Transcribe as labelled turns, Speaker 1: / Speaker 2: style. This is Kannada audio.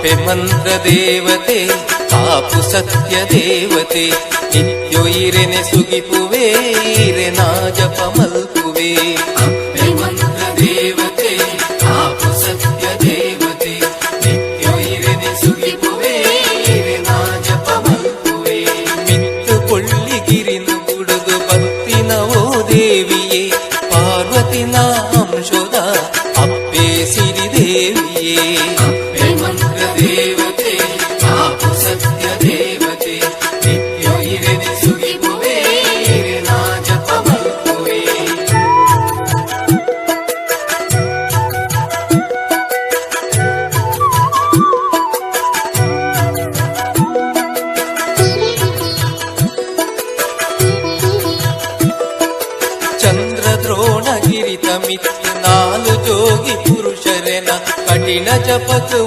Speaker 1: ಅಪ್ಪೆ ಮಂತ್ರ ದೇವತೆ ಕಾಪು ಸತ್ಯ ದೇವತೆ ನಿತ್ಯೋ ಈರೆನೆ ಸುಗಿಪುವೆ ಈರೆನಾ ಜಪ ಮಲ್ಪುವೆ ಅಪ್ಪೆ ಮಂತ್ರ ದೇವತೆ ಕಾಪು ಸತ್ಯ ದೇವತೆ ನಿತ್ಯೋ ಈರೆನೆ ಸುಗಿಪುವೆ ಈರೆನಾ ಜಪ ಮಲ್ಪುವೆ ಮಿತ್ತು ಕೊಳ್ಳಿಗಿರಿನು ಗುಡುಗು ಭಕ್ತಿನ ಓ ದೇವಿಯೇ ಪಾರ್ವತಿನ ಅಂಶದ ಅಪ್ಪೆ ಸಿರಿ ದೇವಿಯೇ ಅಪ್ಪೆ ಮಂತ್ರ ದೇವತೆ ಕಾಪು ಸತ್ಯ ದೇವತೆ ನಿತ್ಯೋ ಈರೆನೆ ಸುಗಿಪುವೆ ಈರೆನಾ ಜಪ ಮಲ್ಪುವೆ ಚಂದ್ರದ್ರೋಣ ಗಿರಿತ ಮಿತ್ತು ನಾಲು ಜೋಗಿ ಪುರುಷರೆನ ಕಠಿಣ ಜಪತು